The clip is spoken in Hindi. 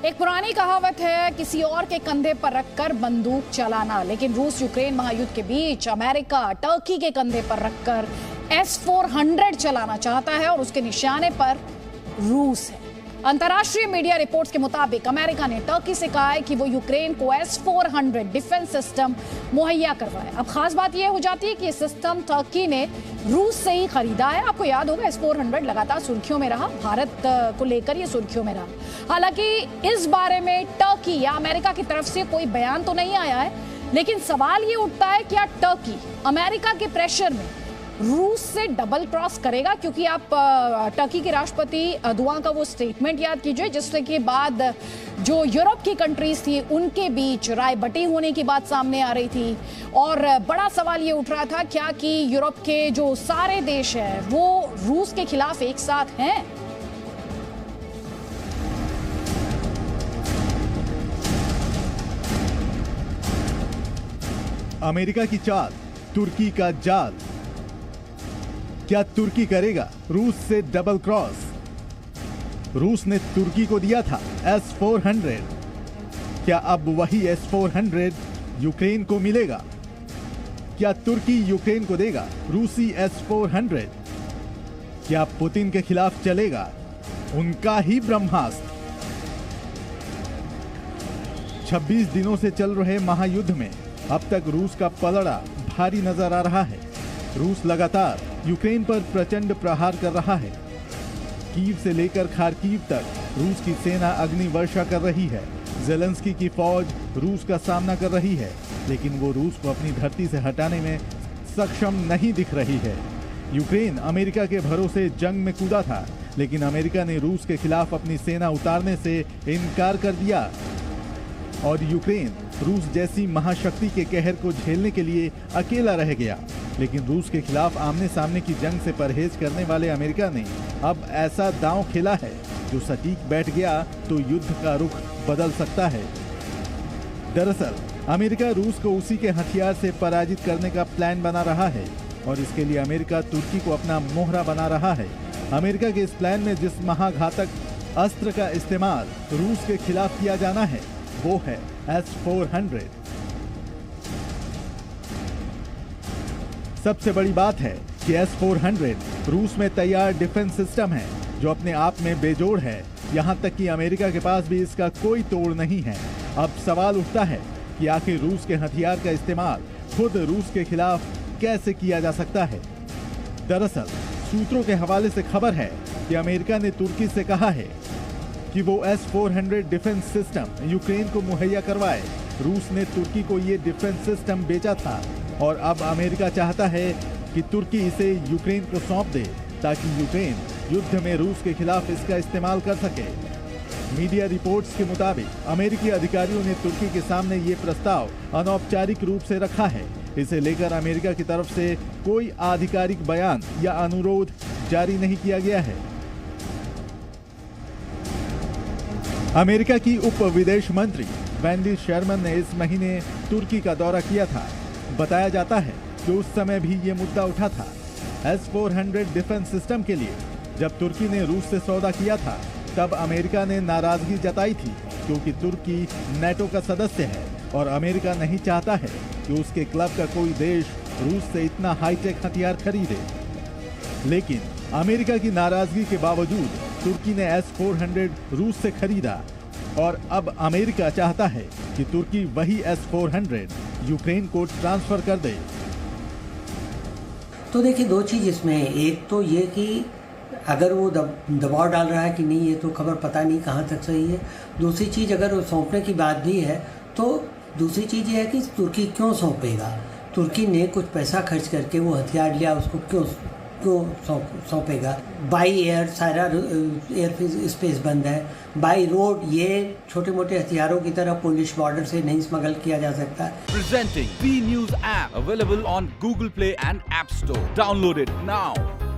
एक पुरानी कहावत है, किसी और के कंधे पर रखकर बंदूक चलाना, लेकिन रूस यूक्रेन महायुद्ध के बीच अमेरिका टर्की के कंधे पर रखकर S-400 चलाना चाहता है और उसके निशाने पर रूस है। अंतर्राष्ट्रीय मीडिया रिपोर्ट्स के मुताबिक अमेरिका ने टर्की से कहा है कि वो यूक्रेन को S-400 डिफेंस सिस्टम मुहैया करवाए। अब खास बात यह हो जाती है कि ये सिस्टम टर्की ने रूस से ही खरीदा है। आपको याद होगा S-400 लगातार सुर्खियों में रहा, भारत को लेकर ये सुर्खियों में रहा। हालांकि इस बारे में टर्की या अमेरिका की तरफ से कोई बयान तो नहीं आया है, लेकिन सवाल ये उठता है क्या टर्की अमेरिका के प्रेशर में रूस से डबल क्रॉस करेगा? क्योंकि आप टर्की के राष्ट्रपति एर्दोगान का वो स्टेटमेंट याद कीजिए जिसके के बाद जो यूरोप की कंट्रीज थी उनके बीच राय बटी होने की बात सामने आ रही थी और बड़ा सवाल ये उठ रहा था क्या कि यूरोप के जो सारे देश हैं वो रूस के खिलाफ एक साथ हैं? अमेरिका की चाल, तुर्की का जाल। क्या तुर्की करेगा रूस से डबल क्रॉस? रूस ने तुर्की को दिया था S-400, क्या अब वही S-400 यूक्रेन को मिलेगा? क्या तुर्की यूक्रेन को देगा रूसी S-400? क्या पुतिन के खिलाफ चलेगा उनका ही ब्रह्मास्त्र? 26 दिनों से चल रहे महायुद्ध में अब तक रूस का पलड़ा भारी नजर आ रहा है। रूस लगातार यूक्रेन पर प्रचंड प्रहार कर रहा है। कीव से लेकर खार्कीव तक रूस की सेना अग्नि वर्षा कर रही है। ज़ेलेंस्की की फौज रूस का सामना कर रही है, लेकिन वो रूस को अपनी धरती से हटाने में सक्षम नहीं दिख रही है। यूक्रेन अमेरिका के भरोसे जंग में कूदा था, लेकिन अमेरिका ने रूस के खिलाफ अपनी सेना उतारने से इनकार कर दिया और यूक्रेन रूस जैसी महाशक्ति के कहर को झेलने के लिए अकेला रह गया। लेकिन रूस के खिलाफ आमने सामने की जंग से परहेज करने वाले अमेरिका ने अब ऐसा दांव खेला है जो सटीक बैठ गया तो युद्ध का रुख बदल सकता है। दरअसल अमेरिका रूस को उसी के हथियार से पराजित करने का प्लान बना रहा है और इसके लिए अमेरिका तुर्की को अपना मोहरा बना रहा है। अमेरिका के इस प्लान में जिस महाघातक अस्त्र का इस्तेमाल रूस के खिलाफ किया जाना है वो है S-400। सबसे बड़ी बात है कि S-400 रूस में तैयार डिफेंस सिस्टम है जो अपने आप में बेजोड़ है। यहां तक कि अमेरिका के पास भी इसका कोई तोड़ नहीं है। अब सवाल उठता है कि आखिर रूस के हथियार का इस्तेमाल खुद रूस के खिलाफ कैसे किया जा सकता है। दरअसल सूत्रों के हवाले से खबर है कि अमेरिका ने तुर्की से कहा है कि वो S-400 डिफेंस सिस्टम यूक्रेन को मुहैया करवाए। रूस ने तुर्की को ये डिफेंस सिस्टम बेचा था और अब अमेरिका चाहता है कि तुर्की इसे यूक्रेन को सौंप दे ताकि यूक्रेन युद्ध में रूस के खिलाफ इसका इस्तेमाल कर सके। मीडिया रिपोर्ट्स के मुताबिक अमेरिकी अधिकारियों ने तुर्की के सामने ये प्रस्ताव अनौपचारिक रूप से रखा है। इसे लेकर अमेरिका की तरफ से कोई आधिकारिक बयान या अनुरोध जारी नहीं किया गया है। अमेरिका की उप विदेश मंत्री वेंडी शर्मन ने इस महीने तुर्की का दौरा किया था। बताया जाता है कि उस समय भी ये मुद्दा उठा था। S-400 डिफेंस सिस्टम के लिए जब तुर्की ने रूस से सौदा किया था तब अमेरिका ने नाराजगी जताई थी क्योंकि तुर्की नेटो का सदस्य है और अमेरिका नहीं चाहता है कि उसके क्लब का कोई देश रूस से इतना हाईटेक हथियार खरीदे। लेकिन अमेरिका की नाराजगी के बावजूद तुर्की ने S-400 रूस से खरीदा और अब अमेरिका चाहता है कि तुर्की वही S-400 यूक्रेन को ट्रांसफर कर दे। तो देखिए दो चीज़ इसमें है। एक तो ये कि अगर वो दबाव डाल रहा है कि नहीं, ये तो खबर पता नहीं कहाँ तक सही है। दूसरी चीज़ अगर वो सौंपने की बात भी है तो दूसरी चीज़ ये है कि तुर्की क्यों सौंपेगा। तुर्की ने कुछ पैसा खर्च करके वो हथियार लिया, उसको क्यों सौंपेगा। बाई एयर सारा एयर स्पेस बंद है। बाई रोड ये छोटे मोटे हथियारों की तरह पोलिश बॉर्डर से नहीं स्मगल किया जा सकता। Presenting B News app available on Google Play and App Store. Download it now.